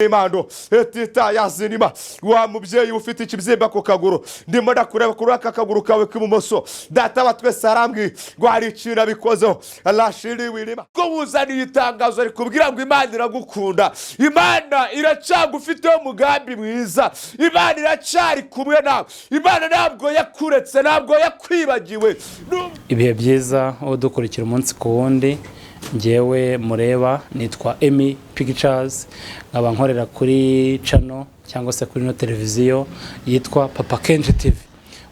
Imando etita yazinima wa mubyeyi ufite ikibyimba ku kaguru ndimo ndakureba kuri aka kaguru kawe k'ibumoso data batwese arambwi ngo hari ikintu bikozeho alashiri wirima ko buzaniye itangazo rikubwira ngo Imana iragukunda, Imana iracagufite umugambi mwiza, Imana iracari kumwe nawe, Imana ntabwo yakuretse, ntabwo yakwibagiwe. Ibihe byiza aho dukurikira umunsi ku wundi, ngewe mureba nitwa Emi Pictures, nkaba nkorera kuri channel cyangwa se kuri no televiziyo yitwa Papa Kenji TV.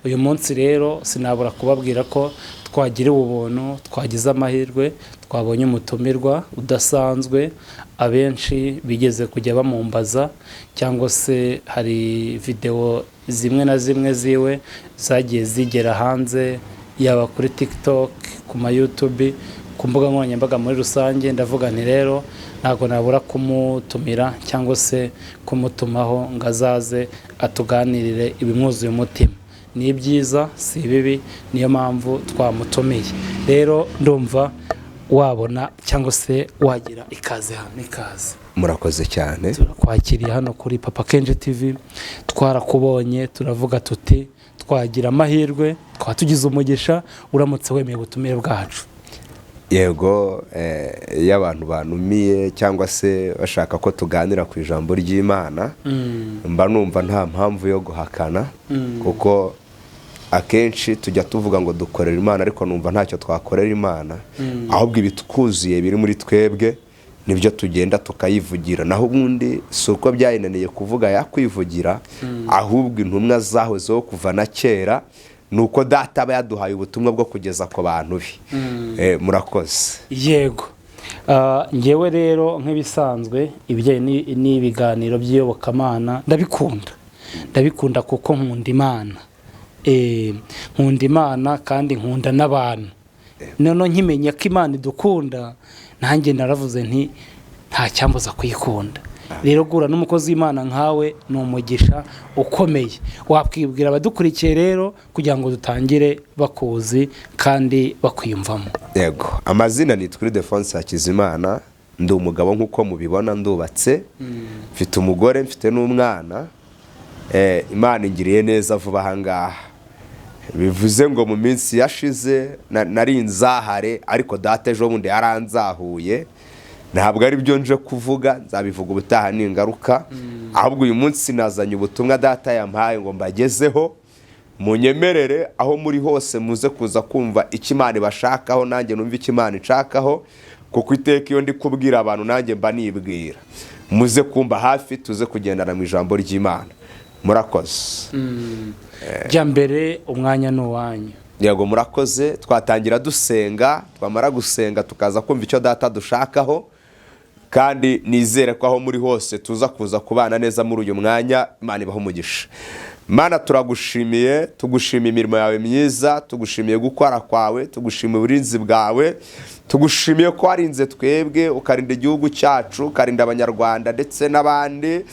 Uyu munsi rero sinabura kubabwira ko twagiriwe ubuntu, twagize amahirwe, twabonye umutumirwa udasanzwe, abenshi bigeze kujya bamumbaza cyangwa se hari video zimwe na zimwe ziwe zagiye zigera hanze, yaba kuri TikTok, ku ma YouTube, ku mbuga nkoranyambaga muri rusange. Ndavuga nti rero ntago nabura kumutumira cyangwa se kumutumaho ngazaze atuganirire ibimwuzuye umutima. Ni byiza si bibi, niyo mpamvu twamutumiye. Rero ndumva wabona cyangwa se wagira ikaze hano. Ikaze. Murakoze cyane. Turakwakiriye hano kuri Papa Kenji TV. Twarakubonye turavuga tuti twagira amahirwe, twatugize umugisha uramutse wemeye ubutumire bwacu. Yego, y'abantu banumiye cyangwa se bashaka ko tuganira ku ijambo ry'Imana, mba numva nta mpamvu yo guhakana, kuko akenshi tujya tuvuga ngo dukorera Imana, ariko numva ntacyo twakorera Imana, ahubwo ibitukuziye biri muri twebwe nibyo tugenda tukayivugira. Naho ubundi si uko byayinaniye kuvuga yakwivugira, ahubwo intumwa zaho zo kuva na kera nuko data aba yaduhaye ubutumwa bwo kugeza ku bantu be. Murakoze. Yego, ngewe rero nk'ibisanzwe ibijyanye n'ibiganiro by'iyobokamana ndabikunda kuko nkunda Imana. Nkunda Imana kandi nkunda n'abantu. None nkimenya ko Imana idukunda, nanjye naravuze nti nta cyambuza kuyikunda. Rero gura n'umukozi w'Imana nkawe ni umugisha ukomeye. Wakwibwira abadukurikiye rero kugira ngo dutangire bakuzi kandi bakwiyumvamo. Yego, amazina ni Ev.ILDAFONCE Hakizimana, ndi umugabo nk'uko mubibona, ndubatse, mfite umugore, mfite n'umwana. Imana ingiriye neza vuba ahangaha. Bivuze ngo mu minsi yashize nari nzahare, ariko data ejo bundi yaranzahuye. Ntabwo ari byo nje kuvuga, nzabivuga ubutaha n'ingaruka. Ahubwo uyu munsi nazanye ubutumwa data yampaye ngo mbagezeho. Munyemerere aho muri hose muze kuza kumva icyo Imana ibashakaho, nanjye numva icyo Imana inshakaho, kuko iteka iyo ndi kubwira abantu nanjye mba nibwira. Muze kumva hafi, tuze kugendana mu ijambo ry'Imana. Murakoze. Jya mbere umwanya n'uwanyu. Yego, murakoze. Twatangira dusenga, twamara gusenga tukaza kumva icyo data dushakaho, kandi nizere ko aho muri hose tuza kuza kubana neza muri uyu mwanya. Imana ibaho umugisha. Mana, turagushimiye, tugushimiye imirimo yawe myiza, tugushimiye gukora kwawe, tugushimiye uburinzi bwawe, tugushimiye ko warinze twebwe, ukarinda igihugu cyacu, ukarinda abanyarwanda ndetse n'abandi,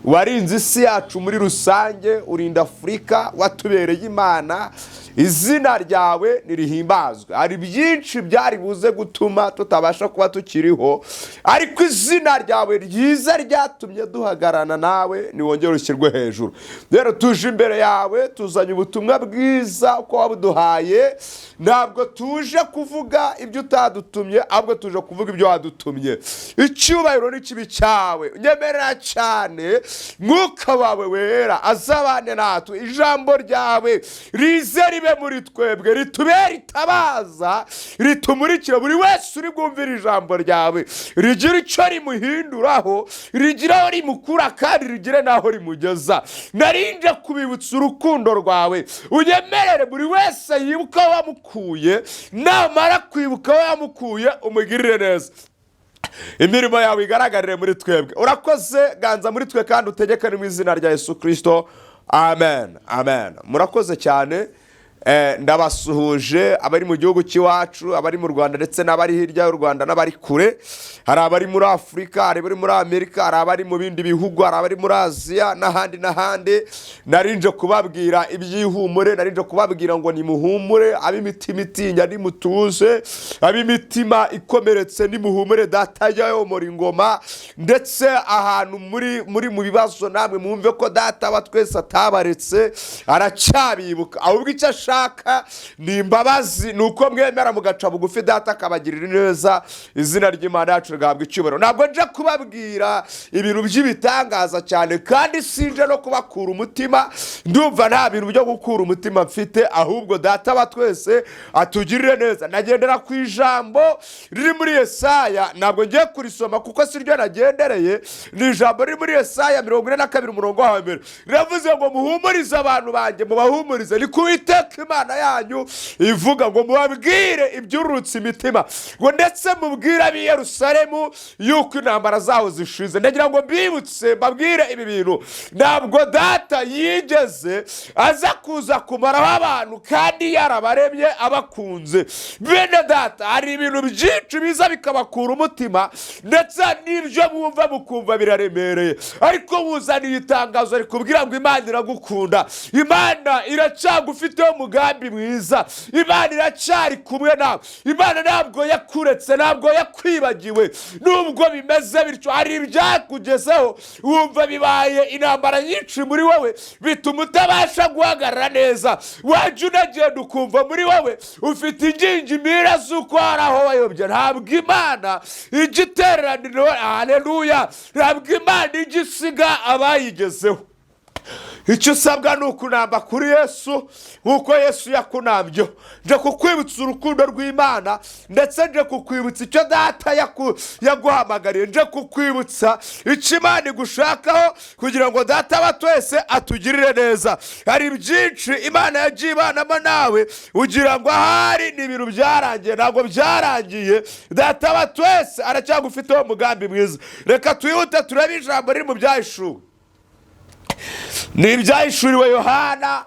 warinze isi yacu muri rusange, urinda Afurika, watubereye Imana. Izina ryawe nirihimbazwe. Hari byinshi byari buze gutuma tutabasha kuba tukiriho, ariko izina ryawe ryiza ryatumye duhagarana nawe, niwongere ushyirwe hejuru. Rero tuje imbere yawe, tuzanye ubutumwa bwiza uko wabuduhaye. Ntabwo tuje kuvuga ibyo utadutumye, ahubwo tuje kuvuga ibyo wadutumye. Icyubahiro n'ikibi cyawe unyemerera cyane, Mwuka wawe wera azabane natwe. Ijambo ryawe rize ribe muri twebwe, ritubere itabaza, ritumurikira buri wese uri bwumvira ijambo ryawe, rigira icyo rimuhinduraho, rigira aho rimukura kandi rigire n'aho rimugeza. Narinje kubibutsa urukundo rwawe, unyemerere buri wese yibuka aho wamukuye, namara kwibuka aho yamukuye umugirire neza. Imirimo yawe igaragarire muri twebwe. Urakoze, ganza muri twe kandi utegekane mu izina rya Yesu Kristo. Amen. Amen. Murakoze cyane. ndabasuhuje abari mu gihugu cy'iwacu, abari mu Rwanda ndetse n'abari hirya y'u Rwanda n'abari kure. Hari abari muri Afurika, hari abari muri Amerika, hari abari mu bindi bihugu, hari abari muri Aziya n'ahandi. Narinje kubabwira ibyihumure, narinje kubabwira ngo nimuhumure, ab'imitima itinya nimutuze, ab'imitima ikomeretse nimuhumure, data yayomora ingoma. Ndetse ahantu muri mu bibazo namwe mwumve ko data wa twese atabaretse, aracyabibuka. Ahubwo icyo ashaka ni imbabazi, nuko mwemera mugaca bugufi data akabagirira neza, izina ry'Imana yacu rigahabwa icyubahiro. Ntabwo nje kubabwira ibintu by'ibitangaza cyane, kandi sinje no kubakura umutima. Ndumva nta bintu byo gukura umutima mfite, ahubwo data wa twese atugirire neza. Nagendera ku ijambo riri muri Yesaya, ntabwo ngiye kurisoma kuko siryo nagendereye. Ni ijambo riri muri Yesaya 42 umurongo wa mbere, riravuze ngo muhumurize abantu banjye, mubahumurize, ni Uwiteka Imana yanyu ivuga ngo mubabwire ibyurutse imitima, ngo ndetse mubwire ab'i Yerusalemu yuko intambara zaho zishize. Ndagira ngo mbibutse mbabwire ibi bintu, ntabwo data yigeze aza kuza kumaraho abantu kandi yarabaremye abakunze. Bene data, hari ibintu byinshi biza bikabakura umutima, ndetse n'ibyo mwumva mukumva biraremereye, ariko muzaniye itangazo rikubwira ngo Imana iragukunda, Imana iracyagufiteho umugambi mwiza, Imana iracyari kumwe nawe, Imana ntabwo yakuretse, ntabwo yakwibagiwe. Nubwo bimeze bityo, hari ibyakugezeho wumva bibaye intambara nyinshi muri wowe, bituma utabasha guhagarara neza. Wajya unagenda ukumva muri wowe ufite ingingimira z'uko hari aho wayobye. Ntabwo Imana ijya iteraniro, haleluya, ntabwo Imana ijya isiga abayigezeho. Icyo usabwa ni ukunamba kuri Yesu nk'uko Yesu yakunambyeho. Nje kukwibutsa urukundo rw'Imana, ndetse nje kukwibutsa icyo data yaguhamagariye. Nje kukwibutsa icyo Imana igushakaho kugira ngo data wa twese atugirire neza. Hari byinshi Imana yagiye ibanamo nawe ugira ngo ahari ni ibintu byarangiye. Ntabwo byarangiye, data wa twese aracyagufiteho umugambi mwiza. Reka twihute turebe ijambo riri mu Byahishuwe. Ni ibyahishuriwe Yohana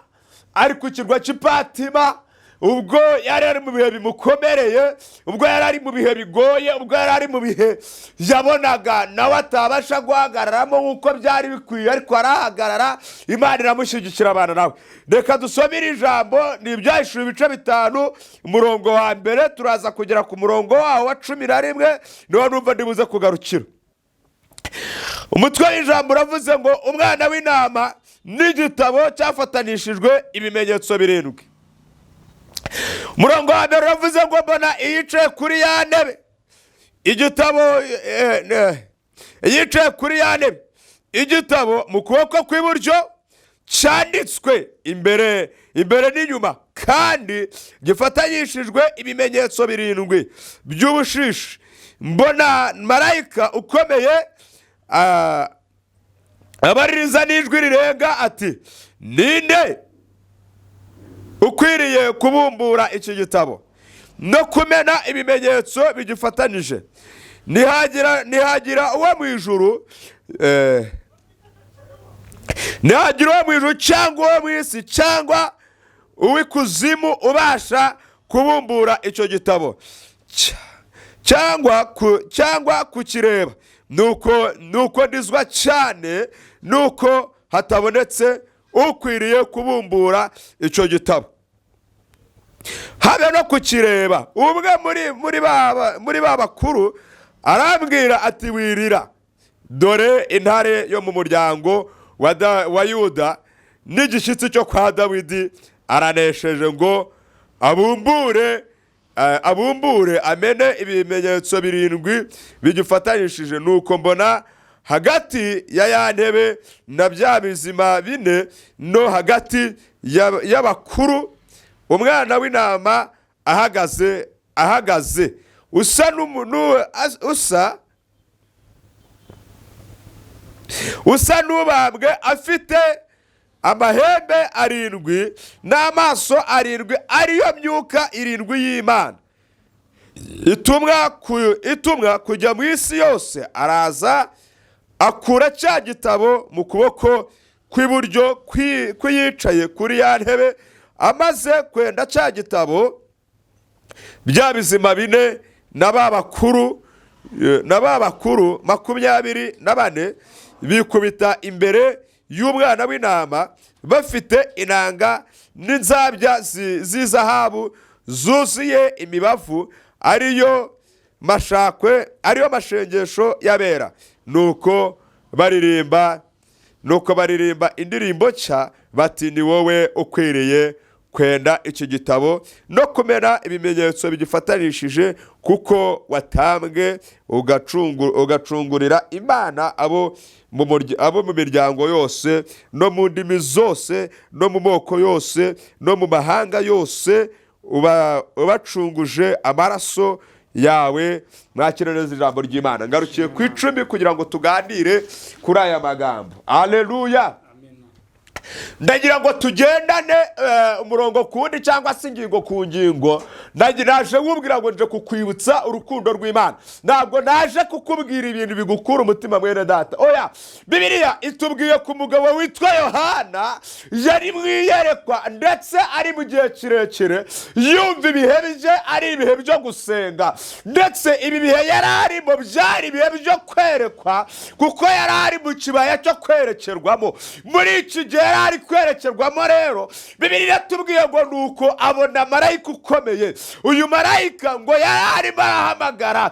ari ku kirwa cy'Ipatima, ubwo yari ari mu bihe bimukomereye, ubwo yari ari mu bihe bigoye, ubwo yari ari mu bihe yabonaga nawe atabasha guhagararamo nk'uko byari bikwiye, ariko arahagarara. Imana iramushyigikira abana nawe. Reka dusomere ijambo. Ni ibyahishuriwe ibice 5 umurongo wa mbere, turaza kugera ku murongo waho wa 11, niho numva ndibuze kugarukira. Umutwe w'ijambo uravuze ngo umwana w'intama n'igitabo cyafatanishijwe ibimenyetso 7. Umurongo wa mbere uravuze ngo mbona iyicaye kuri ya ntebe, igitabo yicaye kuri ya ntebe, igitabo mu kuboko kw'iburyo cyanditswe imbere n'inyuma, kandi gifatanyishijwe ibimenyetso 7 by'ubushishi. Mbona marayika ukomeye abaririza n'ijwi rirenga ati, ninde ukwiriye kubumbura iki gitabo no kumena ibimenyetso bigifatanije? Nihagira uwo mu ijuru, nihagira uwo mu ijuru cyangwa uwo mu isi cyangwa uw'ikuzimu ubasha kubumbura icyo gitabo cyangwa kukireba. Nuko ndizwa cyane nuko hatabonetse ukwiriye kubumbura icyo gitabo, habe no kukireba. Ubwe muri ba bakuru arambwira ati, wirira, dore intare yo mu muryango wa Yuda n'igishyitsi cyo kwa Dawidi aranesheje ngo abumbure amene ibimenyetso 7 bigifatanyishije. Nuko mbona hagati ya ntebe na bya bizima 4 no hagati y'abakuru umwana w'intama ahagaze usa n'ubambwe, afite amahembe 7 n'amaso 7, ariyo myuka 7 y'Imana itumwa kujya mu isi yose. Araza akura cya gitabo mu kuboko kw'iburyo kwiyicaye kuri ya ntebe, amaze kwenda cya gitabo, bya bizima bine na ba bakuru 24 bikubita imbere y'umwana w'intama, bafite inanga n'inzabya z'izahabu zuzuye imibavu, ariyo mashengesho y'abera. Nuko baririmba indirimbo nshya bati, ni wowe ukwiriye kwenda iki gitabo no kumena ibimenyetso bigifatanishije, kuko watambwe ugacungurira Imana abo mu miryango yose no mu ndimi zose no mu moko yose no mu mahanga yose, ubacunguje amaraso yawe. Mwakira neza ijambo ry'Imana. Ngarukiye ku 10 kugira ngo tuganire kuri aya magambo. Haleluya. Ndagira ngo tugendane umurongo kundi cyangwa se ingingo ku ngingo. Naje wubwira ngo nje kukwibutsa urukundo rw'Imana, ntabwo naje kukubwira ibintu bigukura umutima mwene data. Oya, Bibiliya itubwiye ku mugabo witwa Yohana, yari mwiyerekwa ndetse ari mu gihe kirekire yumva ibihe bye ari ibihe byo gusenga, ndetse ibi bihe yari arimo byari ibihe byo kwerekwa, kuko yari ari mu kibaya cyo kwerekerwamo. Muri iki gihe ari kwerekerwamo rero, Bibiliya tubwiye ngo nuko abona marayika ukomeye. Uyu marayika ngo yari arimo arahamagara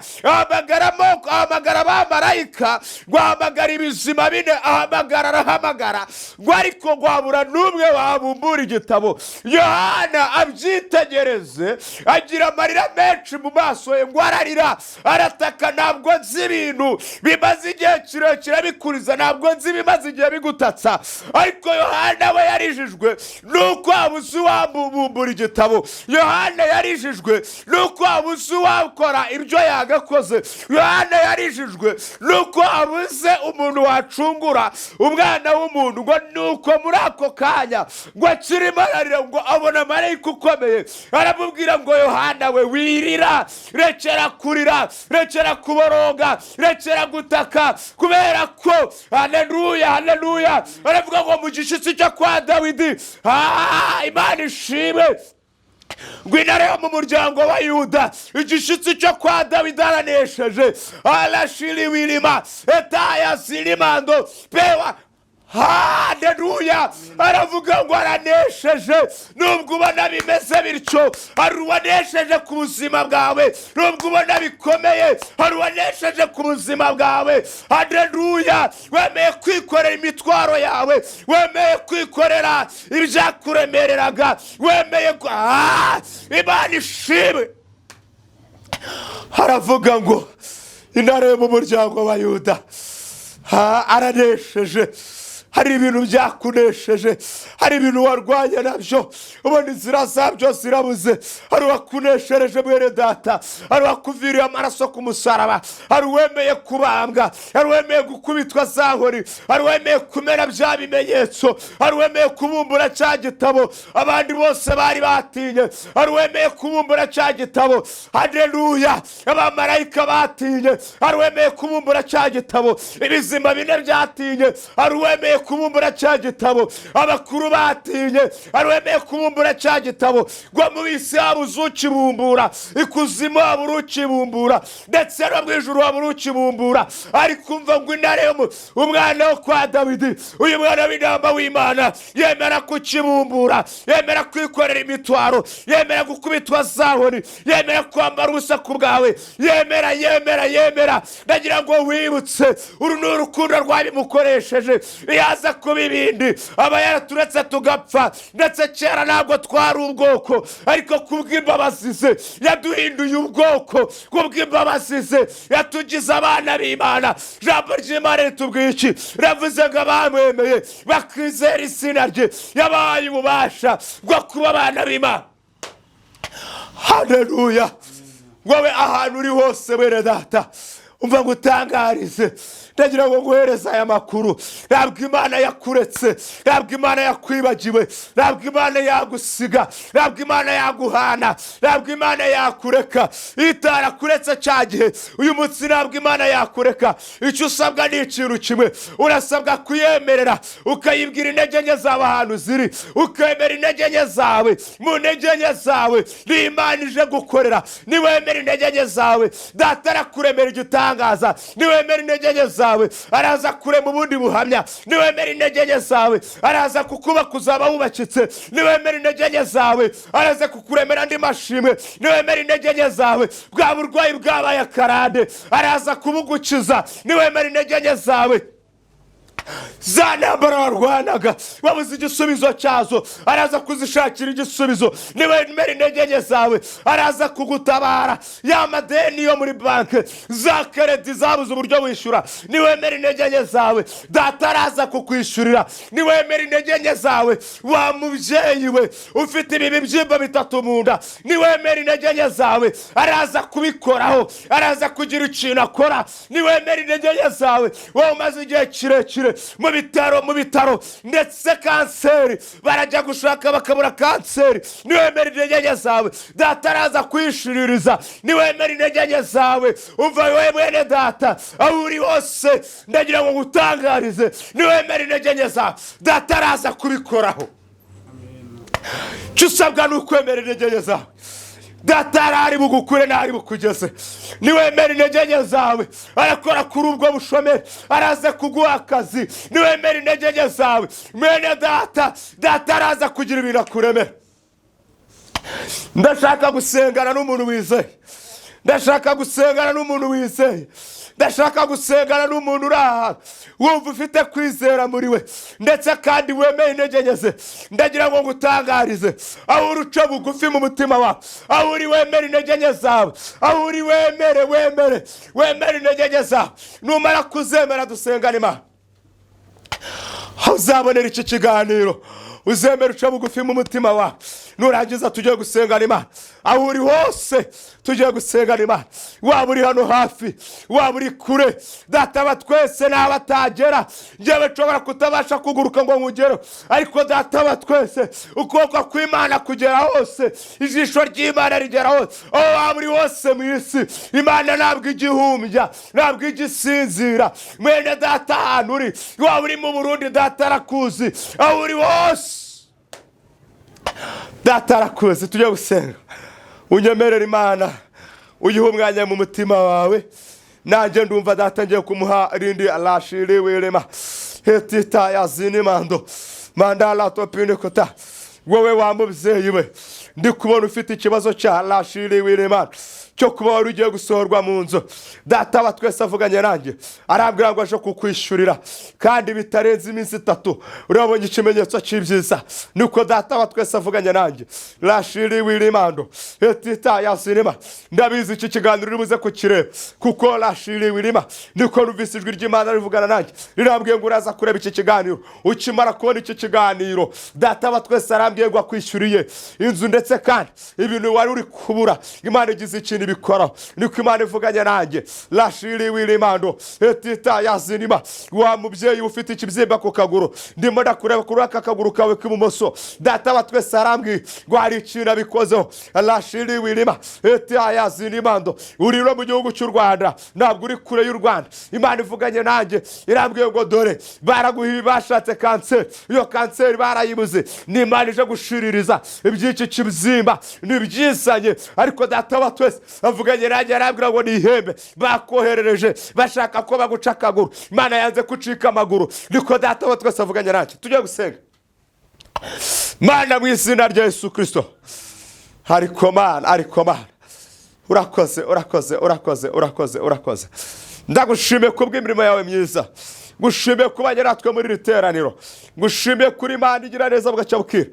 ba marayika, ngo ahamagara ibizima bine, arahamagara ngo ariko ngo habura n'umwe wabumbura igitabo. Yohana abyitegereze, agira amarira menshi mu maso ye, ngo ararira arataka, ntabwo nzi ibintu bimaze igihe kirekire bikuriza, ntabwo nzi bimaze igihe bigutatsa. Ariko Yohana we yarijijwe nuko abuze uwabumbura igitabo. Yohana yarijijwe nuko abuze uwakora ibyo yagakoze. Yohana yarijijwe nuko abuze umuntu wacungura umwana w'umuntu. Ngo nuko muri ako kanya ngo akirimo ararira, ngo abona marayika ukomeye aramubwira ngo, Yohana we wirira, rekera kurira, rekera kuboroga, rekera gutaka, kubera ko haleluya aravuga ngo mu gishitsi cyo kwa Dawidi, Imana ishimwe, ngo intare yo mu muryango wa Yuda, igishitsi cyo kwa Dawidi aranesheje. Arashiri wirima etaya sirimando pewa. Haleluya, aravuga ngo aranesheje. Nubwo ubona bimeze bityo, hari uwanesheje ku buzima bwawe. Nubwo ubona bikomeye, hari uwanesheje ku buzima bwawe. Haleluya, wemeye kwikorera imitwaro yawe, wemeye kwikorera ibyakuremereraga, wemeye Imana ishimwe. Haravuga ngo intare yo mu muryango wa Yuda aranesheje. Hari ibintu byakunesheje, hari ibintu warwanye nabyo, ubona inzira zabyo zirabuze. Hari wakuneshereje mwene data, hari wakuviriye amaraso ku musaraba, hari wemeye kubambwa, hari wemeye gukubitwa za nkoni, hari wemeye kumera bya bimenyetso, hari wemeye kubumbura cya gitabo abandi bose bari batinye, hari wemeye kubumbura cya gitabo. Haleluya, abamarayika batinye, hari wemeye kubumbura cya gitabo. Ibizima bine byatinye, hari wemeye kubumbura cya gitabo. Abakuru batinye, hari wemeye kubumbura cya gitabo. Ngo mu bisi habuze ukibumbura, ikuzimu habura ukibumbura, ndetse no mu ijuru habura ukibumbura. Ariko umva ngo intare umwana wo kwa Dawidi, uyu mwana w'intama w'Imana, yemera kukibumbura, yemera kwikorera imitwaro, yemera gukubitwa za nkoni, yemera kwambara ubusa ku bwawe, yemera. Ndagira ngo wibutse, uru ni urukundo rwabimukoresheje. Yaza kuba ibindi, aba yaraturetse tugapfa, ndetse kera ntabwo twari ubwoko, ariko kubw'imbabazi ze yaduhinduye ubwoko, kubw'imbabazi ze yatugize abana b'Imana. Ijambo ry'Imana ritubwiye iki? Ravuze ngo abamwemeye bakizera izina rye yabahaye ububasha bwo kuba abana b'Imana. Haleluya, wowe ahantu uri hose mwene data, umva ngo utangarize, ndagira ngo nguhereze aya makuru. Ntabwo Imana yakuretse, ntabwo Imana yakwibagiwe, ntabwo Imana yagusiga, ntabwo Imana yaguhana, ntabwo Imana yakureka. Itarakuretse cya gihe, uyu munsi ntabwo Imana yakureka. Icyo usabwa ni ikintu kimwe, urasabwa kuyemerera, ukayibwira intege nke zawe ahantu ziri, ukemera intege nke zawe. Mu ntege nke zawe ni Imana ije gukorera. Niwemera intege nke zawe, Data arakuremera igitangaza. Niwemera intege nke zawe, araza kurema ubundi buhamya. Niwemera intege nke zawe, araza kukubaka uzaba wubakitse. Niwemera intege nke zawe, araza kukuremera andi mashimwe. Niwemera intege nke zawe, bwa burwayi bwabaye akarande, araza kubugukiza. Niwemera intege nke zawe, za ntambara warwanaga wabuze igisubizo cyazo, araza kuzishakira igisubizo. Niwemera intege nke zawe, araza kugutabara. Ya madeni yo muri banki, za keredi zabuze uburyo wishyura, niwemera intege nke zawe, Data araza kukwishyurira. Niwemera intege nke zawe, wa mubyeyi we ufite ibi bibyimba bitatu mu nda, niwemera intege nke zawe, araza kubikoraho, araza kugira ikintu akora. Niwemera intege nke zawe, wowe umaze igihe kirekire mu bitaro ndetse kanseri, barajya gushaka bakabura kanseri. Niwemera intege nke zawe, Data araza kwishuririza. Niwemera intege nke zawe, umva wowe mwene Data aho uri hose, ndagira ngo ngutangarize, niwemera intege nke zawe, Data araza kubikoraho. Icyo usabwa ni ukwemera intege nke zawe, Data ari bugukure ntari bukugeze. Niwemera intege nke zawe, arakora kuri ubwo bushomeri, araza kuguha akazi. Niwemera intege nke zawe, mwene Data, Data araza kugira ibintu akuremera. Ndashaka gusengana n'umuntu wizeye, ndashaka gusengana n'umuntu wizeye, ndashaka gusengana n'umuntu uri ahantu wumva ufite kwizera muri we ndetse kandi wemeye intege nke ze. Ndagira ngo ngutangarize, aho uri uca bugufi mu mutima wawe, aho uri wemera intege nke zawe, aho uri wemere intege nke zawe. Numara kuzemera dusengana Imana, aho uzabonera iki kiganiro, uzemera uca bugufi mu mutima wawe. Nurangiza tugiye gusengana Imana, aho uri hose tugiye gusengana Imana. Waba uri hano hafi, waba uri kure, Data wa twese n'abatagera, njyewe nshobora kutabasha kuguruka ngo nkugere, ariko Data wa twese ukuboko kw'Imana kugera hose, ijisho ry'Imana rigera hose. Aho waba uri hose mu isi, Imana ntabwo igihumbya, ntabwo igisinzira. Mwene Data ahantu uri, waba uri mu Burundi, Data arakuzi. Aho uri hose, Data arakuzi. Tujye gusenga, unyemerera Imana, uyihe umwanya mu mutima wawe. Nanjye ndumva Data ngiye kumuha rindi alashiri wirema hetita yazini mandala topine kota. Wowe wa mubyeyi we, ndi kubona ufite ikibazo cya alashiri wirema cyo kuba wari ugiye gusohorwa mu nzu. Data wa twese avuganye nanjye, arambwira ngo aje kukwishyurira kandi bitarenze iminsi 3 urabonye ikimenyetso cy'ibyiza. Nuko Data wa twese avuganye nanjye, rashiri wirimando etita yasinema. Ndabizi iki kiganiro uribuze kukireba, kuko rashiri wirima niko numvise ijwi ry'Imana rivugana nanjye, rirambwiye ngo uraza kureba iki kiganiro. Ukimara kubona iki kiganiro, Data wa twese arambwiye ngo akwishyuriye inzu ndetse kandi ibintu wari uri kubura, Imana igize ikintu bikoraho. Niko Imana ivuganye nanjye, rashiri wirimando etita yasinema. Wa mubyeyi ufite ikibyimba ku kaguru, ndimo ndakureba kuri aka kaguru kawe k'ibumoso, Data wa twese arambwiye ngo hari ikintu abikozeho. Rashiri wirima etita yasinema. Uri no mu gihugu cy'u Rwanda, ntabwo uri kure y'u Rwanda. Imana ivuganye nanjye, irambwiye ngo dore baraguhiye, bashatse kanseri, iyo kanseri barayibuze. Ni Imana ije gushiririza iby'iki kibyimba nibyisanye. Ariko Data wa twese avuganye nanjye, arambwira ngo nihembe bakoherereje bashaka ko baguca akaguru, Imana yanze kucika amaguru. Niko Data wa twese avuganye nanjye. Tujye gusenga. Mana, mu izina rya Yesu Kristo, ariko Mana, urakoze. Ndagushimiye kubw'imirimo yawe myiza, ngushimiye kuba natwe muri iri teraniro, ngushimiye kuri Imana igira neza bugacya bukira.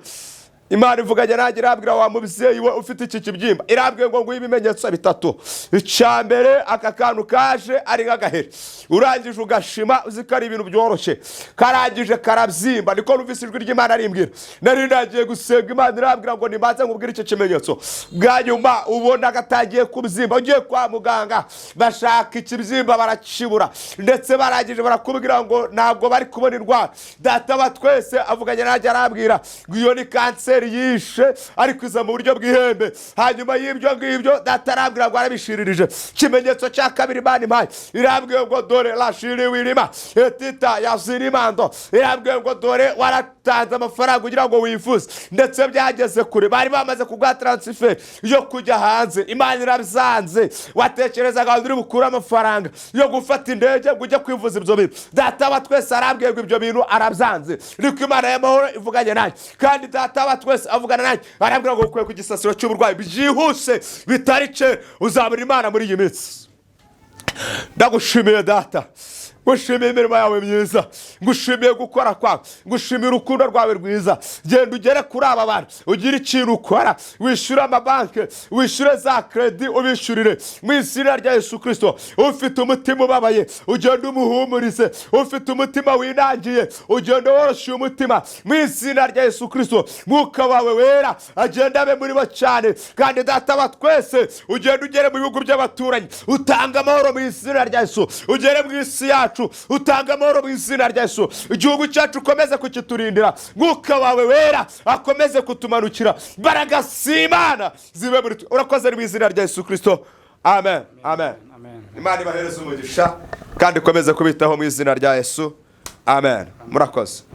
Imana ivuganye nanjye irambwira wa mubyeyi we ufite iki kibyimba, irambwiye ngo nguhe ibimenyetso bitatu. Icya mbere, aka kantu kaje ari nk'agaheri, urangije ugashima uzi ko ari ibintu byoroshye, karangije karabyimba. Niko numvise ijwi ry'Imana rimbwira. Nari nagiye gusenga, Imana irambwira ngo nibanze nkubwire icyo kimenyetso. Bwa nyuma ubona gatangiye kubyimba, ugiye kwa muganga bashaka ikibyimba barakibura, ndetse barangije barakubwira ngo ntabwo bari kubona indwara. Data wa twese avuganye nanjye arambwira ngo iyo ni kanseri yishe ariko iza mu buryo bw'ihembe. Hanyuma y'ibyo ngibyo data arambwira ngo arabishiririje. Ikimenyetso cya kabiri Imana impaye, irambwiye ngo dore rashiri wirima etita yazirimando, irambwiye ngo dore waratanze amafaranga kugira ngo wifuze, ndetse byageze kure, bari bamaze kugwa transfer yo kujya hanze. Imana irabyanze. Watekerezaga uri bukura amafaranga yo gufata indege ngo ujye kwivuza ibyo bintu, data wa twese arambwiye ngo ibyo bintu arabyanze. Niko Imana y'amahoro ivuganye nanjye, kandi data wa twese avugana nanjye arambwira ngo ukwiye ku gisasiro cy'uburwayi byihuse bitari kera, uzabona Imana muri iyi minsi. Ndagushimiye data, ngushimiye imirimo yawe myiza, ngushimiye gukora kwawe, ngushimiye urukundo rwawe rwiza. Genda ugere kuri aba bantu, ugire ikintu ukora, wishyure amabanki, wishyure za kredi, ubishyurire mu izina rya Yesu Kristo. Ufite umutima ubabaye ugenda umuhumurize, ufite umutima winangiye ugenda woroshye umutima mu izina rya Yesu Kristo. Mwuka wawe wera agenda abe muri bo cyane, kandi data wa twese ugenda ugere mu bihugu by'abaturanyi, utanga amahoro mu izina rya Yesu. Ugere mu isi yacu, utanga amahoro mu izina rya Yesu. Igihugu cyacu ukomeze kukiturindira, mwuka wawe wera akomeze kutumanukira, imbaraga z'Imana zibe muri twe. Urakoze mu izina rya Yesu Kristo, amen, amen. Imana ibahereze umugisha kandi ikomeze kubitaho mu izina rya Yesu, amen. Murakoze.